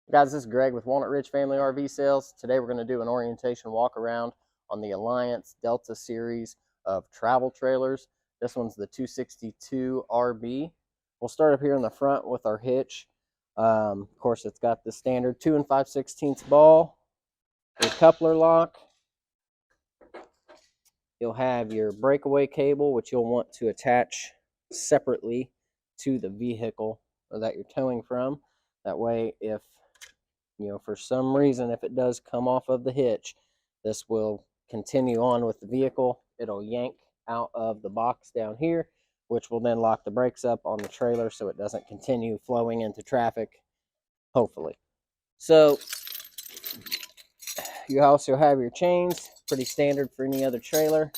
Guys, this is Greg with Walnut Ridge Family RV Sales. Today we're going to do an orientation walk around on the Alliance Delta series of travel trailers. This one's the 262 RB. We'll start up here in the front with our hitch. Of course, it's got the standard 2 5/16 ball, your coupler lock. You'll have your breakaway cable, which you'll want to attach separately to the vehicle that you're towing from. That way, if for some reason, if it does come off of the hitch, this will continue on with the vehicle. It'll yank out of the box down here, which will then lock the brakes up on the trailer so it doesn't continue flowing into traffic, hopefully. So you also have your chains, pretty standard for any other trailer.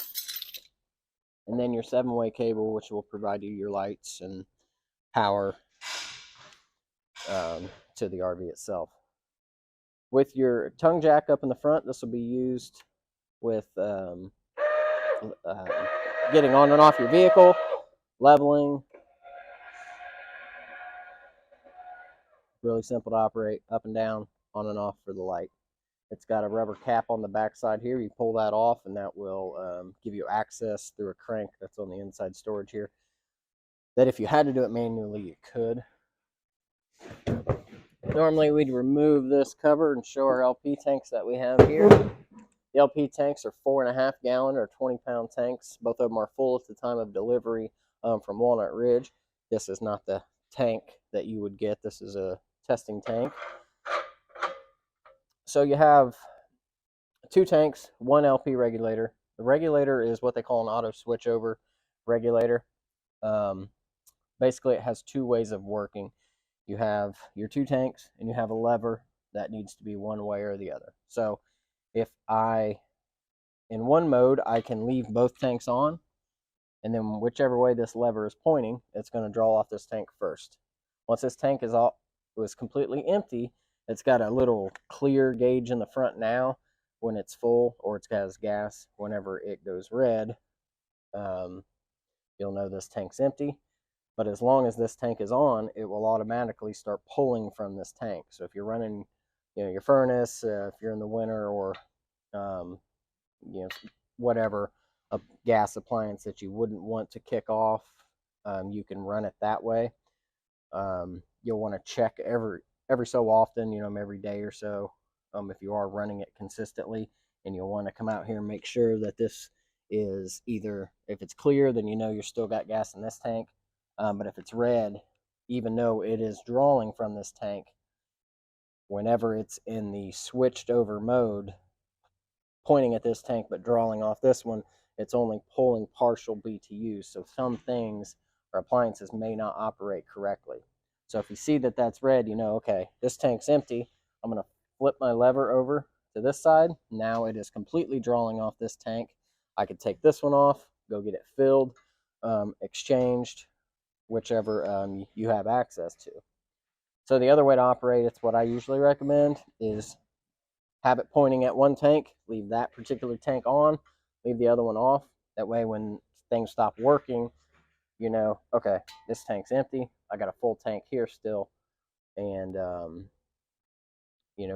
And then your 7-way cable, which will provide you your lights and power to the RV itself. With your tongue jack up in the front, this will be used with getting on and off your vehicle, leveling. Really simple to operate, up and down, on and off for the light. It's got a rubber cap on the back side here. You pull that off and that will give you access through a crank that's on the inside storage here. That if you had to do it manually, you could. Normally we'd remove this cover and show our LP tanks that we have here. The LP tanks are 4.5 gallon or 20-pound tanks. Both of them are full at the time of delivery from Walnut Ridge. This is not the tank that you would get. This is a testing tank. So you have 2 tanks, 1 LP regulator. The regulator is what they call an auto switchover regulator. Basically, it has 2 ways of working. You have your 2 tanks, and you have a lever that needs to be one way or the other. So if in one mode, I can leave both tanks on, and then whichever way this lever is pointing, it's going to draw off this tank first. Once this tank was completely empty, it's got a little clear gauge in the front now when it's full, or it's got gas. Whenever it goes red, you'll know this tank's empty. But as long as this tank is on, it will automatically start pulling from this tank. So if you're running, your furnace, if you're in the winter, or whatever a gas appliance that you wouldn't want to kick off, you can run it that way. You'll want to check every so often, every day or so, if you are running it consistently, and you'll want to come out here and make sure that this is either, if it's clear, then you're still got gas in this tank. But if it's red, even though it is drawing from this tank, whenever it's in the switched over mode, pointing at this tank but drawing off this one, it's only pulling partial BTUs. So some things or appliances may not operate correctly. So if you see that that's red, okay, this tank's empty. I'm going to flip my lever over to this side. Now it is completely drawing off this tank. I could take this one off, go get it filled, exchanged, whichever you have access to. So the other way to operate, it's what I usually recommend, is have it pointing at one tank, leave that particular tank on, leave the other one off. That way when things stop working, okay, this tank's empty. I got a full tank here still. And,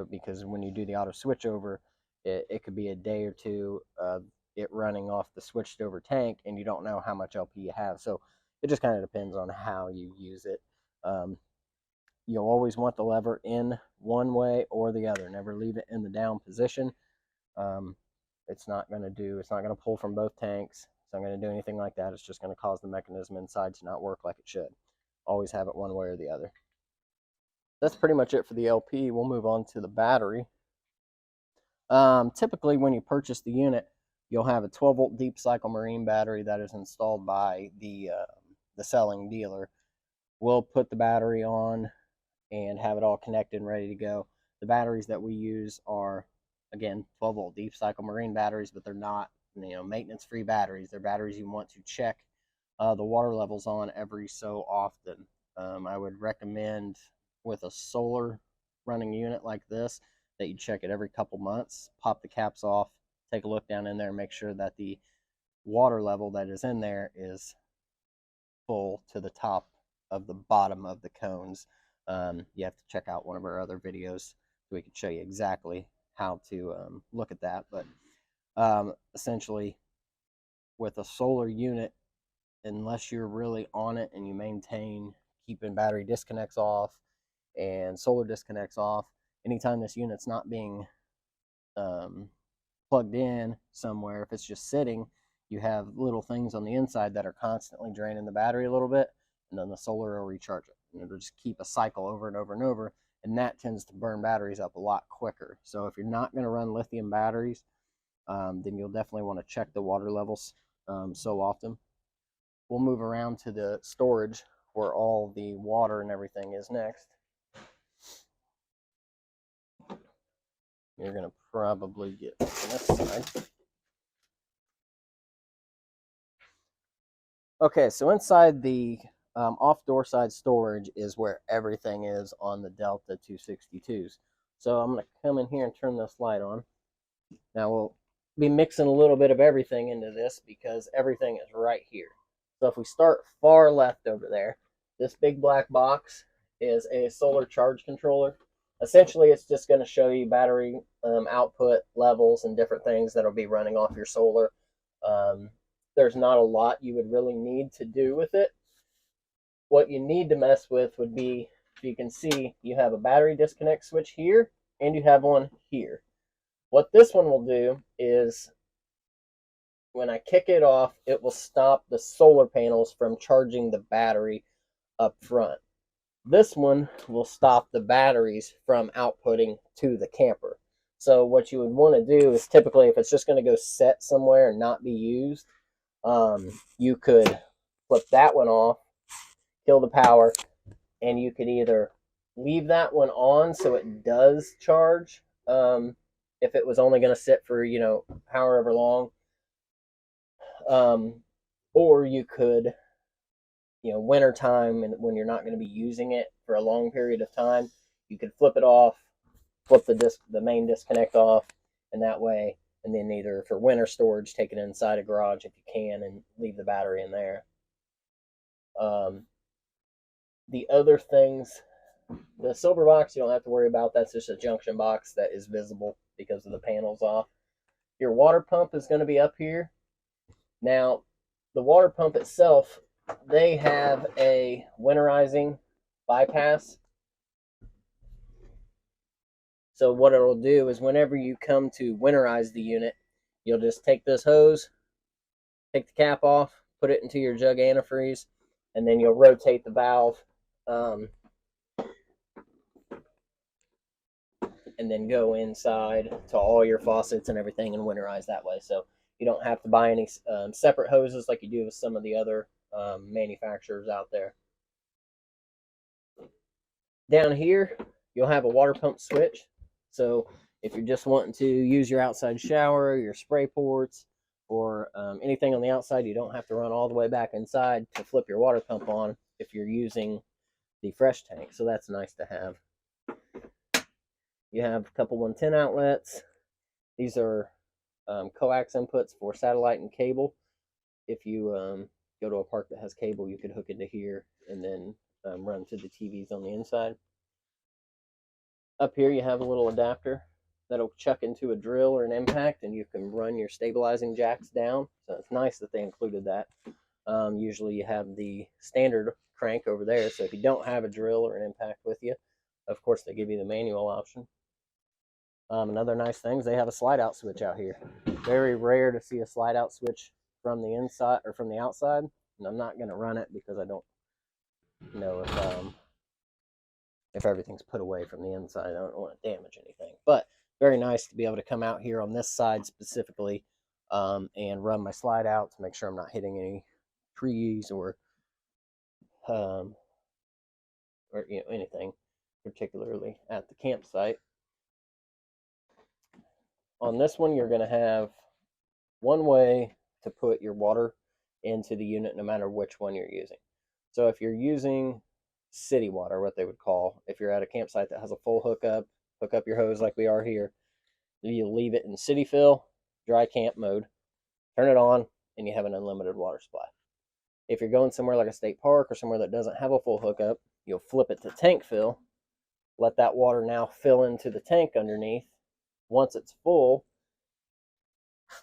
because when you do the auto switchover, it could be a day or two of it running off the switched over tank, and you don't know how much LP you have. So it just kind of depends on how you use it. You'll always want the lever in one way or the other. Never leave it in the down position. It's not going to pull from both tanks. It's not going to do anything like that. It's just going to cause the mechanism inside to not work like it should. Always have it one way or the other. That's pretty much it for the LP. We'll move on to the battery. Typically, when you purchase the unit, you'll have a 12-volt deep cycle marine battery that is installed by the selling dealer. We'll put the battery on and have it all connected and ready to go. The batteries that we use are, again, 12-volt deep cycle marine batteries, but they're not, maintenance-free batteries. They're batteries you want to check the water levels on every so often. I would recommend, with a solar running unit like this, that you check it every couple months, pop the caps off, take a look down in there, and make sure that the water level that is in there is full to the top of the bottom of the cones. You have to check out one of our other videos so we can show you exactly how to look at that. But essentially, with a solar unit, unless you're really on it and you maintain keeping battery disconnects off and solar disconnects off, anytime this unit's not being plugged in somewhere, if it's just sitting, you have little things on the inside that are constantly draining the battery a little bit, and then the solar will recharge it. And it'll just keep a cycle over and over and over, and that tends to burn batteries up a lot quicker. So if you're not going to run lithium batteries, then you'll definitely want to check the water levels so often. We'll move around to the storage where all the water and everything is next. You're going to probably get on this side. Okay, so inside the off-door side storage is where everything is on the Delta 262s. So I'm going to come in here and turn this light on. Now we'll be mixing a little bit of everything into this because everything is right here. So if we start far left over there, this big black box is a solar charge controller. Essentially, it's just going to show you battery output levels and different things that will be running off your solar. There's not a lot you would really need to do with it. What you need to mess with would be, if you can see, you have a battery disconnect switch here, and you have one here. What this one will do is, when I kick it off, it will stop the solar panels from charging the battery up front. This one will stop the batteries from outputting to the camper. So what you would want to do is, typically, if it's just going to go set somewhere and not be used, you could flip that one off, kill the power, and you could either leave that one on so it does charge if it was only going to sit for, however long, or you could, winter time, and when you're not going to be using it for a long period of time, you could flip it off, flip the main disconnect off, and that way, and then either for winter storage, take it inside a garage if you can and leave the battery in there. The other things, the silver box, you don't have to worry about. That's just a junction box that is visible because of the panels off. Your water pump is going to be up here. Now, the water pump itself, they have a winterizing bypass. So what it'll do is, whenever you come to winterize the unit, you'll just take this hose, take the cap off, put it into your jug antifreeze, and then you'll rotate the valve and then go inside to all your faucets and everything and winterize that way. So you don't have to buy any separate hoses like you do with some of the other manufacturers out there. Down here, you'll have a water pump switch. So if you're just wanting to use your outside shower, your spray ports, or anything on the outside, you don't have to run all the way back inside to flip your water pump on if you're using the fresh tank. So that's nice to have. You have a couple 110 outlets. These are coax inputs for satellite and cable. If you go to a park that has cable, you could hook into here and then run to the TVs on the inside. Up here you have a little adapter that'll chuck into a drill or an impact, and you can run your stabilizing jacks down. So it's nice that they included that. Usually you have the standard crank over there, so if you don't have a drill or an impact with you, of course they give you the manual option. Another nice thing is they have a slide out switch out here. Very rare to see a slide out switch from the inside or from the outside, and I'm not going to run it because I don't know if everything's put away from the inside. I don't want to damage anything, but very nice to be able to come out here on this side specifically and run my slide out to make sure I'm not hitting any trees or anything, particularly at the campsite. On this one, you're going to have one way to put your water into the unit no matter which one you're using. So if you're using city water, what they would call, if you're at a campsite that has a full hookup, hook up your hose like we are here, you leave it in city fill, dry camp mode, turn it on, and you have an unlimited water supply. If you're going somewhere like a state park or somewhere that doesn't have a full hookup, You'll flip it to tank fill, let that water now fill into the tank underneath. Once it's full,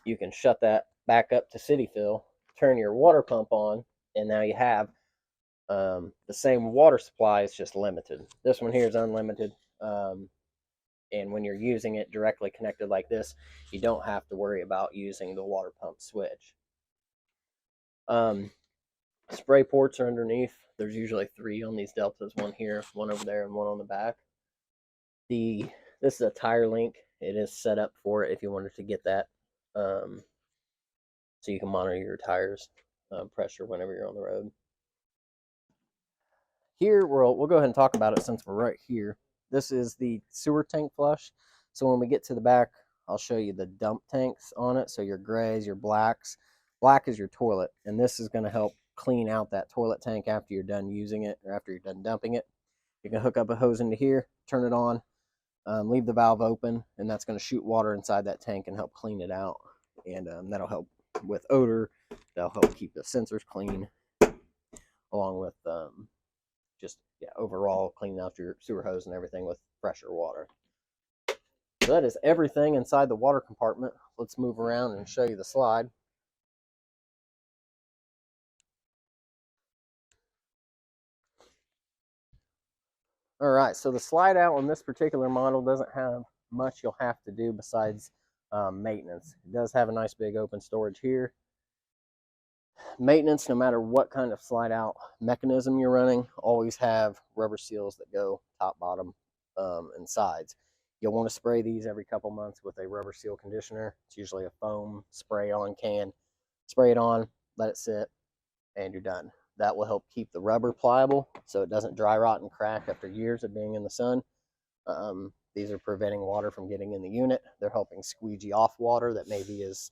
you can shut that back up to city fill, turn your water pump on, and now you have the same water supply. It's just limited. This one here is unlimited. And when you're using it directly connected like this, you don't have to worry about using the water pump switch. Spray ports are underneath. There's usually 3 on these Deltas, one here, one over there, and one on the back. This is a tire link. It is set up for it if you wanted to get that, so you can monitor your tires pressure whenever you're on the road. Here, we'll go ahead and talk about it since we're right here. This is the sewer tank flush. So when we get to the back, I'll show you the dump tanks on it. So your grays, your blacks. Black is your toilet, and this is going to help clean out that toilet tank after you're done using it or after you're done dumping it. You can hook up a hose into here, turn it on, leave the valve open, and that's going to shoot water inside that tank and help clean it out. And that'll help with odor. That'll help keep the sensors clean, along with overall cleaning out your sewer hose and everything with fresher water. So that is everything inside the water compartment. Let's move around and show you the slide. All right, so the slide out on this particular model doesn't have much you'll have to do besides maintenance. It does have a nice big open storage here. Maintenance, no matter what kind of slide out mechanism you're running, always have rubber seals that go top, bottom, and sides. You'll want to spray these every couple months with a rubber seal conditioner. It's usually a foam spray on can. Spray it on, let it sit, and you're done. That will help keep the rubber pliable so it doesn't dry rot and crack after years of being in the sun. These are preventing water from getting in the unit. They're helping squeegee off water that maybe is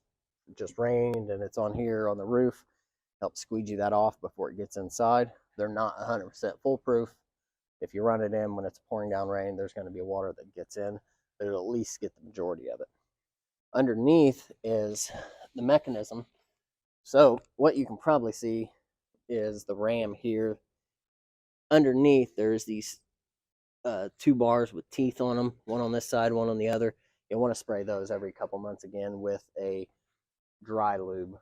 just rained and it's on here on the roof. Help squeegee that off before it gets inside. They're not 100% foolproof. If you run it in when it's pouring down rain, there's going to be water that gets in, but it'll at least get the majority of it. Underneath is the mechanism. So what you can probably see is the ram here. Underneath, there's these 2 bars with teeth on them, one on this side, one on the other. You'll want to spray those every couple months again with a dry lube.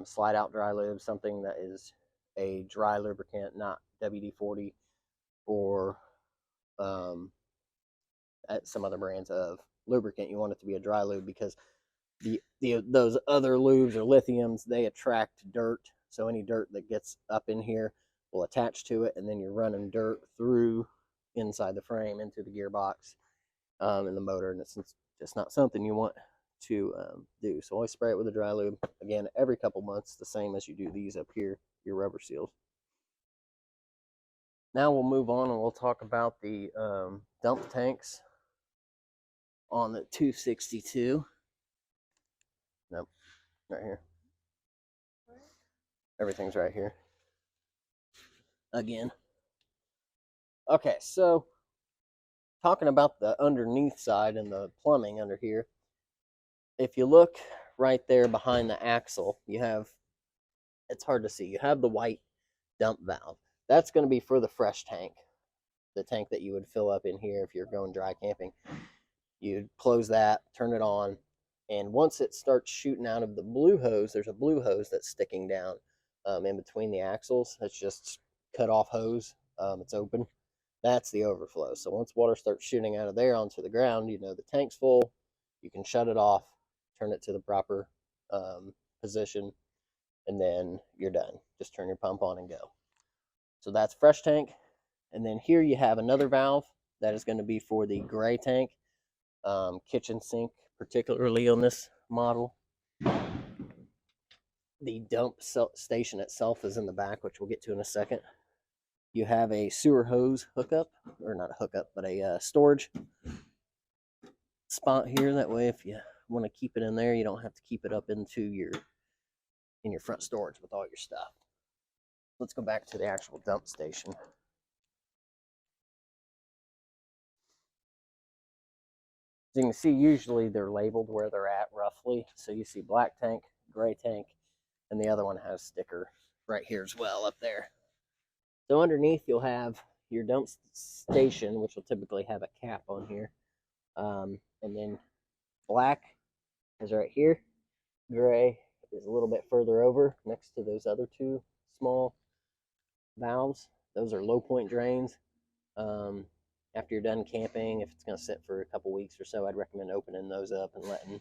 Slide out dry lube, something that is a dry lubricant, not WD-40 or some other brands of lubricant. You want it to be a dry lube because those other lubes or lithiums, they attract dirt. So any dirt that gets up in here will attach to it, and then you're running dirt through inside the frame into the gearbox and the motor, and it's just not something you want to do. So always spray it with a dry lube, again, every couple months, the same as you do these up here, your rubber seals. Now we'll move on and we'll talk about the dump tanks on the 262. Nope, right here. Everything's right here. Again. Okay, so talking about the underneath side and the plumbing under here, if you look right there behind the axle, you have, it's hard to see, you have the white dump valve. That's going to be for the fresh tank, the tank that you would fill up in here if you're going dry camping. You'd close that, turn it on, and once it starts shooting out of the blue hose, there's a blue hose that's sticking down in between the axles. It's just cut off hose. It's open. That's the overflow. So once water starts shooting out of there onto the ground, you know the tank's full. You can shut it off, turn it to the proper position, and then you're done. Just turn your pump on and go. So that's fresh tank. And then here you have another valve that is going to be for the gray tank, kitchen sink, particularly on this model. The dump station itself is in the back, which we'll get to in a second. You have a sewer hose hookup, or not a hookup, but a storage spot here. That way, if you want to keep it in there, you don't have to keep it up into your front storage with all your stuff. Let's go back to the actual dump station. As you can see, usually they're labeled where they're at roughly. So you see black tank, gray tank, and the other one has a sticker right here as well up there. So underneath you'll have your dump station, which will typically have a cap on here. And then black is right here. Gray is a little bit further over next to those other two small valves. Those are low point drains. After you're done camping, if it's going to sit for a couple weeks or so, I'd recommend opening those up and letting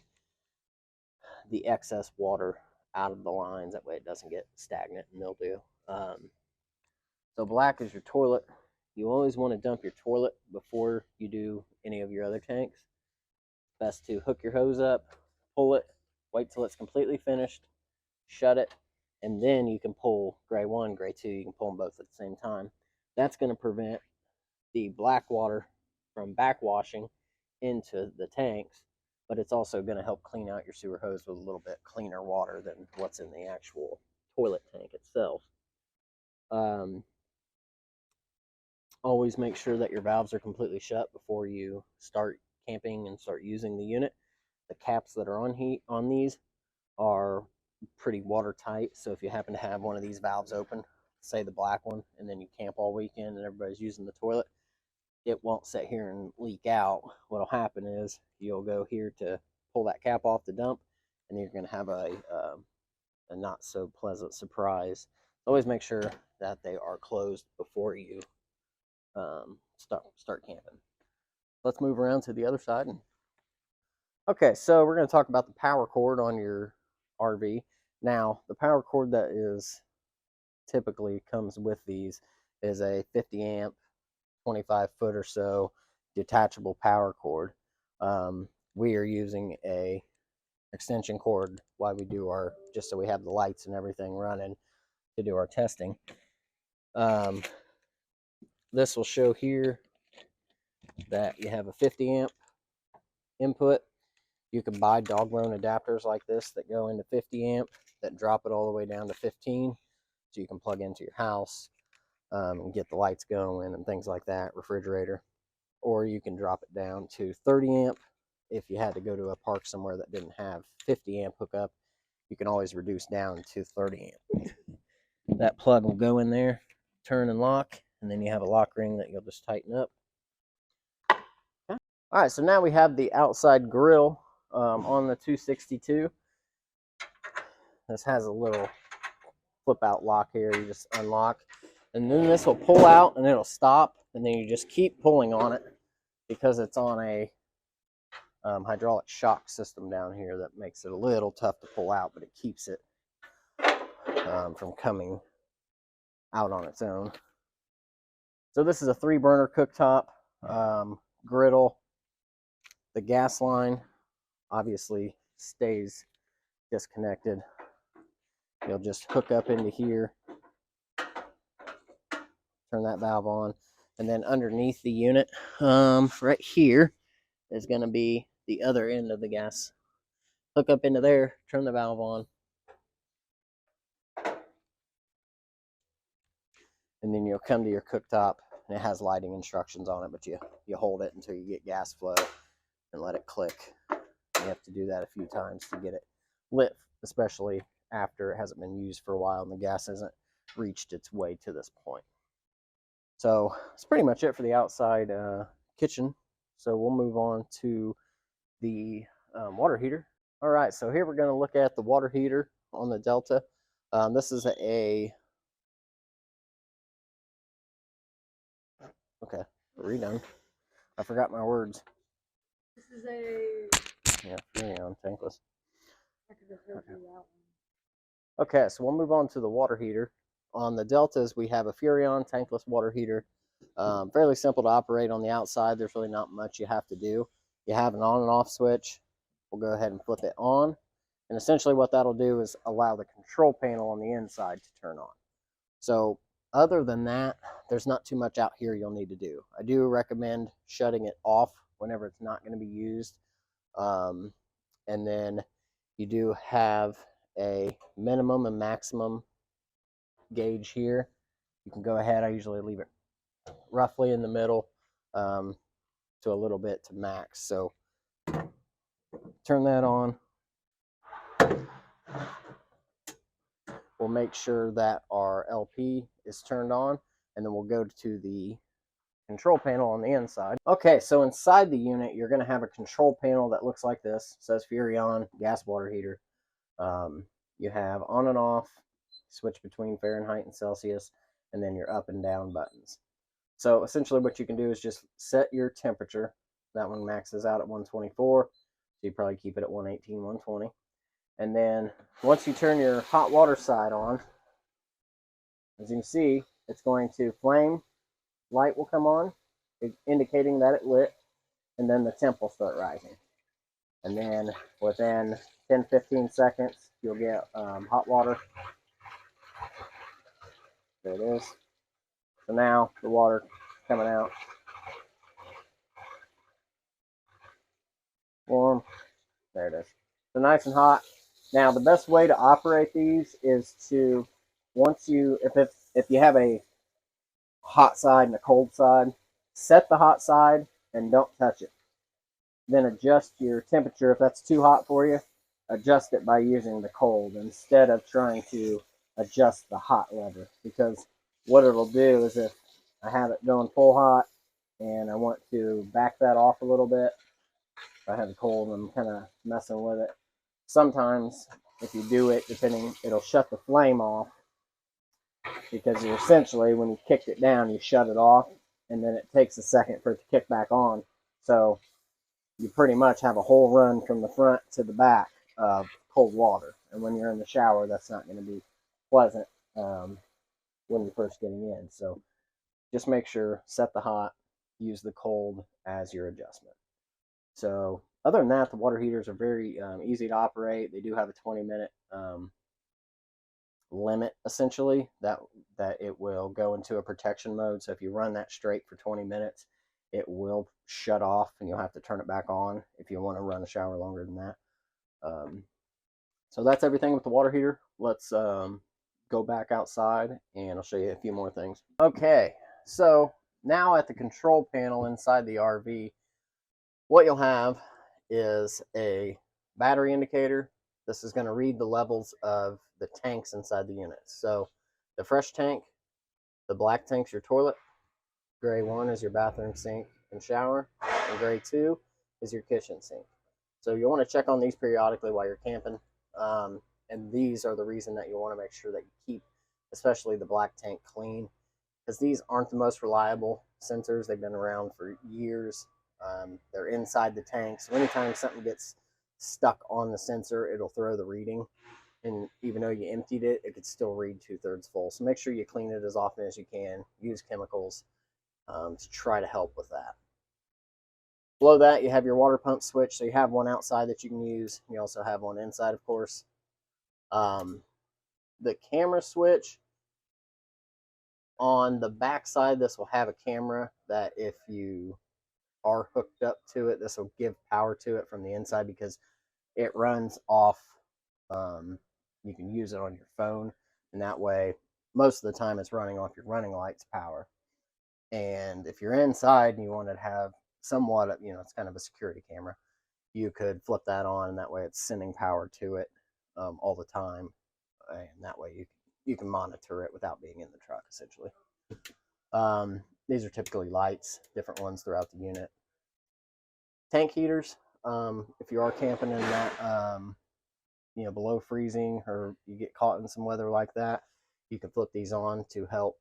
the excess water out of the lines. That way it doesn't get stagnant and mildew. So black is your toilet. You always want to dump your toilet before you do any of your other tanks. Best to hook your hose up, pull it, wait till it's completely finished, shut it, and then you can pull gray 1, gray 2. You can pull them both at the same time. That's going to prevent the black water from backwashing into the tanks, but it's also going to help clean out your sewer hose with a little bit cleaner water than what's in the actual toilet tank itself. Always make sure that your valves are completely shut before you start camping and start using the unit. The caps that are on these are pretty watertight, so if you happen to have one of these valves open, say the black one, and then you camp all weekend and everybody's using the toilet, it won't sit here and leak out. What'll happen is you'll go here to pull that cap off the dump, and you're going to have a not so pleasant surprise. Always make sure that they are closed before you start camping. Let's move around to the other side. Okay, so we're going to talk about the power cord on your RV. Now, the power cord that is typically comes with these is a 50 amp, 25 foot or so detachable power cord. We are using a extension cord while we do our, just so we have the lights and everything running to do our testing. This will show here that you have a 50 amp input. You can buy dog-grown adapters like this that go into 50 amp that drop it all the way down to 15, so you can plug into your house and get the lights going and things like that, refrigerator. Or you can drop it down to 30 amp if you had to go to a park somewhere that didn't have 50 amp hookup. You can always reduce down to 30 amp. That plug will go in there, turn and lock, and then you have a lock ring that you'll just tighten up. Okay. All right, so now we have the outside grill on the 262. This has a little flip out lock here. You just unlock, and then this will pull out and it'll stop, and then you just keep pulling on it because it's on a hydraulic shock system down here that makes it a little tough to pull out, but it keeps it from coming out on its own. So this is a 3-burner cooktop, griddle. The gas line obviously stays disconnected. You'll just hook up into here, turn that valve on, and then underneath the unit, right here, is going to be the other end of the gas. Hook up into there, turn the valve on, and then you'll come to your cooktop, and it has lighting instructions on it, but you hold it until you get gas flow and let it click. You have to do that a few times to get it lit, especially after it hasn't been used for a while and the gas hasn't reached its way to this point. So that's pretty much it for the outside kitchen. So we'll move on to the water heater. All right, so here we're going to look at the water heater on the Delta. This is okay, redone. I forgot my words. This is a... Yeah, Furrion tankless. Okay, so we'll move on to the water heater. On the Deltas, we have a Furrion tankless water heater. Fairly simple to operate on the outside. There's really not much you have to do. You have an on and off switch. We'll go ahead and flip it on. And essentially what that'll do is allow the control panel on the inside to turn on. So other than that, there's not too much out here you'll need to do. I do recommend shutting it off whenever it's not going to be used. And then you do have a minimum and maximum gauge here. You can go ahead. I usually leave it roughly in the middle to a little bit to max. So turn that on. We'll make sure that our LP is turned on, and then we'll go to the control panel on the inside. Okay, so inside the unit, you're going to have a control panel that looks like this. It says Furrion gas water heater. You have on and off, switch between Fahrenheit and Celsius, and then your up and down buttons. So essentially what you can do is just set your temperature. That one maxes out at 124, so you probably keep it at 118, 120. And then once you turn your hot water side on, as you can see, it's going to flame, light will come on, indicating that it lit, and then the temp will start rising. And then within 10-15 seconds, you'll get hot water. There it is. So now the water coming out. Warm. There it is. So nice and hot. Now the best way to operate these is to, once you, if you have a hot side and a cold side, set the hot side and don't touch it. Then adjust your temperature. If that's too hot for you, adjust it by using the cold instead of trying to adjust the hot lever. Because what it'll do is if I have it going full hot and I want to back that off a little bit, if I have it cold and I'm kind of messing with it, sometimes if you do it, it'll shut the flame off, because you essentially, when you kicked it down, you shut it off, and then it takes a second for it to kick back on. So you pretty much have a whole run from the front to the back of cold water. And when you're in the shower, that's not going to be pleasant when you're first getting in. So just make sure, set the hot, use the cold as your adjustment. So other than that, the water heaters are very easy to operate. They do have a 20-minute limit, essentially, that it will go into a protection mode. So if you run that straight for 20 minutes, it will shut off and you'll have to turn it back on if you want to run a shower longer than that. So that's everything with the water heater. Let's go back outside and I'll show you a few more things. Okay, so now at the control panel inside the RV, what you'll have is a battery indicator. This is going to read the levels of the tanks inside the unit. So the fresh tank, the black tank's your toilet, gray 1 is your bathroom sink and shower, and gray 2 is your kitchen sink. So you'll want to check on these periodically while you're camping. And these are the reason that you want to make sure that you keep, especially the black tank, clean, because these aren't the most reliable sensors. They've been around for years. They're inside the tank, so anytime something gets stuck on the sensor, it'll throw the reading. And even though you emptied it, it could still read 2/3 full. So make sure you clean it as often as you can. Use chemicals to try to help with that. Below that, you have your water pump switch. So you have one outside that you can use. You also have one inside, of course. The camera switch, on the back side, this will have a camera that if you are hooked up to it, this will give power to it from the inside because it runs off. You can use it on your phone, and that way, most of the time, it's running off your running lights power. And if you're inside and you want to have somewhat, it's kind of a security camera, you could flip that on, and that way it's sending power to it all the time, and that way you can monitor it without being in the truck, essentially. These are typically lights, different ones throughout the unit. Tank heaters, if you are camping in that, below freezing, or you get caught in some weather like that, you can flip these on to help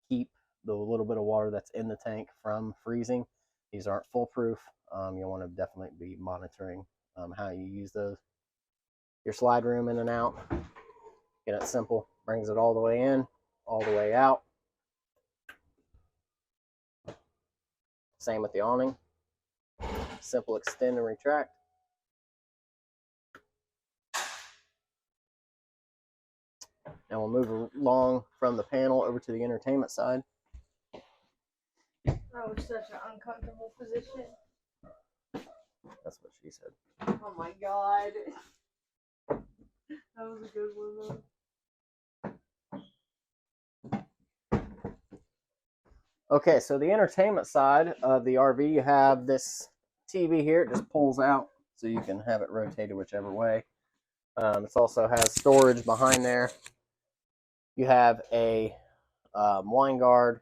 keep the little bit of water that's in the tank from freezing. These aren't foolproof. You'll want to definitely be monitoring how you use those. Your slide room in and out, get it simple, brings it all the way in, all the way out. Same with the awning, simple extend and retract. Now we'll move along from the panel over to the entertainment side. That was such an uncomfortable position. That's what she said. Oh my god. That was a good one though. Okay, so the entertainment side of the RV, you have this TV here. It just pulls out so you can have it rotated whichever way. It also has storage behind there. You have a wine guard,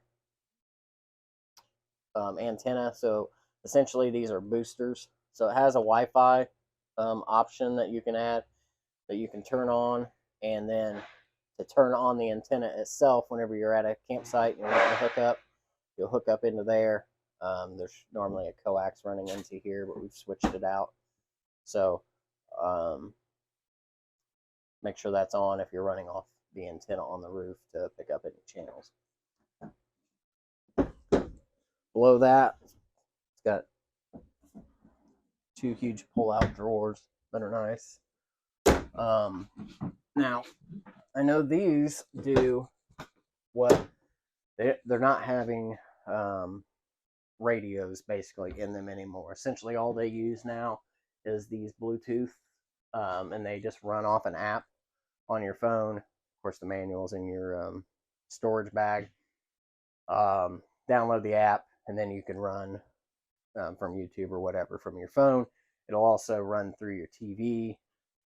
antenna. So essentially these are boosters. So it has a Wi-Fi option that you can add, that you can turn on, and then to turn on the antenna itself whenever you're at a campsite and you want to hook up, you'll hook up into there. There's normally a coax running into here, but we've switched it out. So make sure that's on if you're running off the antenna on the roof to pick up any channels. Below that, it's got 2 huge pull-out drawers that are nice. Now, I know these do what they're not having radios basically in them anymore. Essentially, all they use now is these Bluetooth, and they just run off an app on your phone. Of course, the manual's in your storage bag. Download the app, and then you can run from YouTube or whatever from your phone. It'll also run through your TV,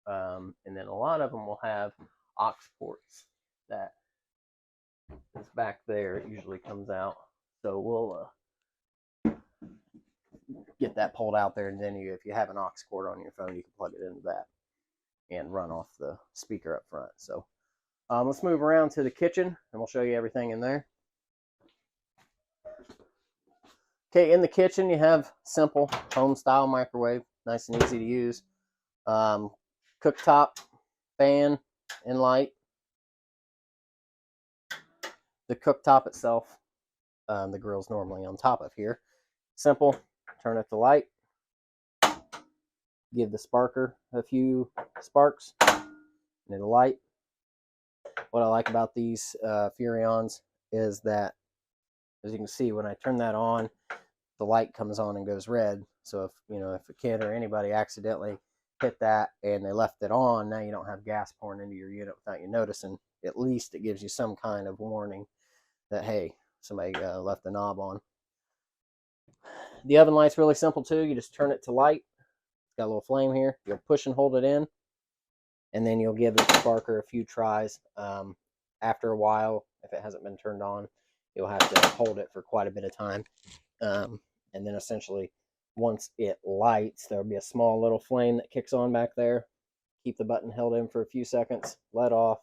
and then a lot of them will have aux ports that is back there. It usually comes out. So we'll get that pulled out there, and then if you have an aux cord on your phone, you can plug it into that and run off the speaker up front. So let's move around to the kitchen, and we'll show you everything in there. Okay, in the kitchen you have simple home style microwave, nice and easy to use. Cooktop, fan, and light. The cooktop itself, the grill's normally on top of here. Simple, turn it to light. Give the sparker a few sparks, and it'll light. What I like about these Furrions is that, as you can see, when I turn that on, the light comes on and goes red. So if a kid or anybody accidentally hit that and they left it on, now you don't have gas pouring into your unit without you noticing. At least it gives you some kind of warning that, hey, somebody left the knob on. The oven light's really simple too. You just turn it to light. It's got a little flame here. You'll push and hold it in, and then you'll give the sparker a few tries. After a while, if it hasn't been turned on, you'll have to hold it for quite a bit of time. And then essentially, once it lights, there'll be a small little flame that kicks on back there. Keep the button held in for a few seconds, let off,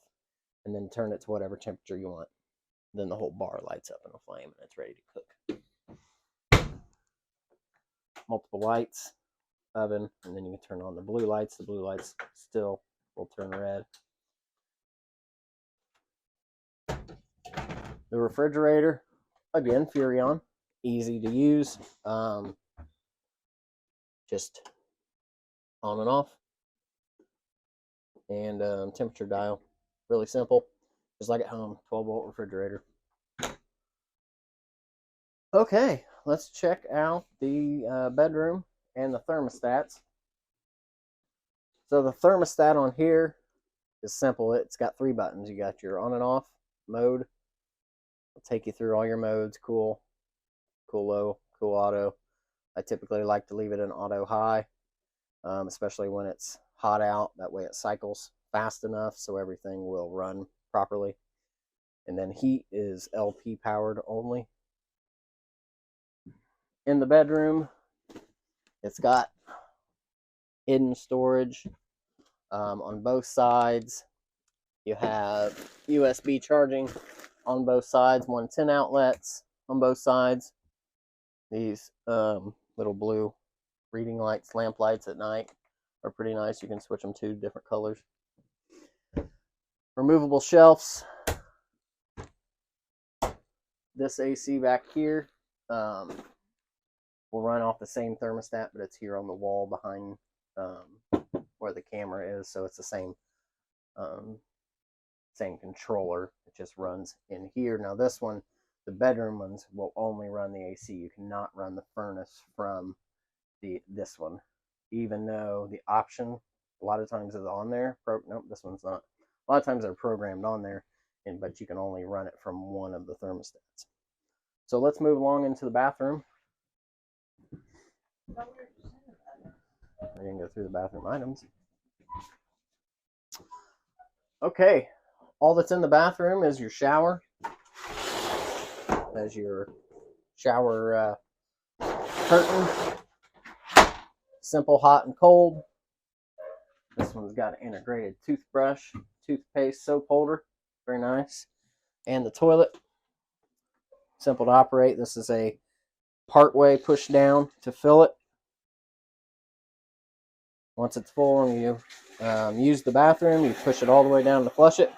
and then turn it to whatever temperature you want. Then the whole bar lights up in a flame and it's ready to cook. Multiple lights, oven, and then you can turn on the blue lights. The blue lights still will turn red. The refrigerator, again, Furrion, easy to use. Just on and off. And temperature dial, really simple. Just like at home, 12-volt refrigerator. Okay, let's check out the bedroom and the thermostats. So the thermostat on here is simple. It's got 3 buttons. You got your on and off mode. It'll take you through all your modes: cool, cool low, cool auto. I typically like to leave it in auto high, especially when it's hot out. That way it cycles fast enough so everything will run properly. And then heat is LP powered only. In the bedroom, it's got hidden storage on both sides. You have USB charging on both sides, 110 outlets on both sides. These little blue reading lights, lamp lights at night, are pretty nice. You can switch them to different colors. Removable shelves. This AC back here will run off the same thermostat, but it's here on the wall behind where the camera is, so it's the same same controller. It just runs in here. Now this one, the bedroom ones, will only run the AC. You cannot run the furnace from this one, even though the option a lot of times is on there. Nope, this one's not. A lot of times they're programmed on there, but you can only run it from one of the thermostats. So let's move along into the bathroom. I didn't go through the bathroom items. Okay, all that's in the bathroom is your shower. As your shower curtain. Simple hot and cold. This one's got an integrated toothbrush, toothpaste, soap holder. Very nice. And the toilet. Simple to operate. This is a part-way push down to fill it. Once it's full and you use the bathroom, you push it all the way down to flush it.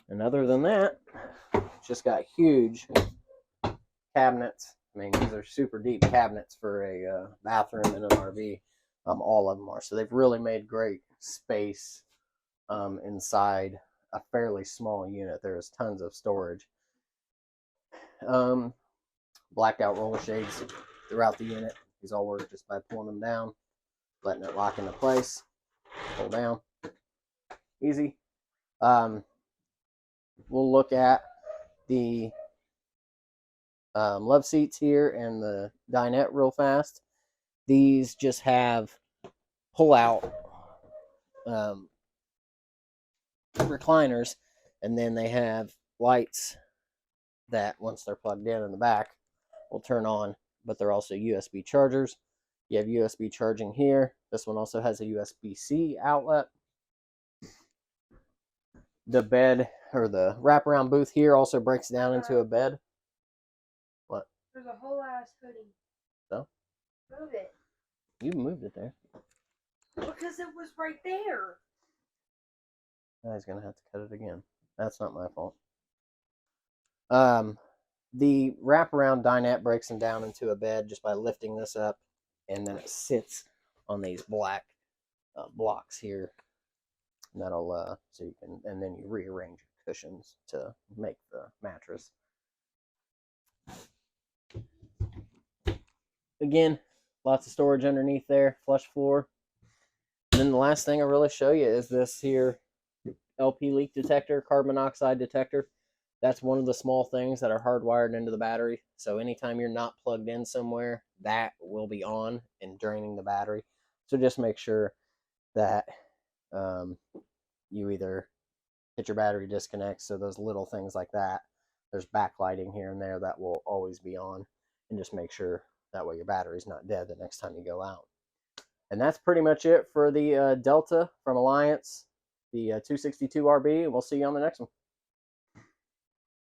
And other than that, it's just got huge cabinets. I mean, these are super deep cabinets for a bathroom in an RV. All of them are. So they've really made great space inside a fairly small unit. There is tons of storage. Blacked out roller shades throughout the unit. These all work just by pulling them down, letting it lock into place. Pull down. Easy. We'll look at the love seats here and the dinette real fast. These just have pull-out recliners, and then they have lights that once they're plugged in the back will turn on, but they're also USB chargers. You have USB charging here. This one also has a USB-C outlet. The bed, or the wraparound booth here, also breaks down into a bed. What? There's a whole ass hoodie. So? Move it. You moved it there. Because it was right there. Now he's going to have to cut it again. That's not my fault. The wraparound dinette breaks them down into a bed just by lifting this up, and then it sits on these black blocks here. And that'll so you can, and then you rearrange your cushions to make the mattress. Again, lots of storage underneath there, flush floor. And then the last thing I really show you is this here LP leak detector, carbon monoxide detector. That's one of the small things that are hardwired into the battery. So anytime you're not plugged in somewhere, that will be on and draining the battery. So just make sure that you either hit your battery disconnect. So those little things like that, there's backlighting here and there that will always be on. And just make sure that way your battery's not dead the next time you go out. And that's pretty much it for the Delta from Alliance, the 262RB. We'll see you on the next one.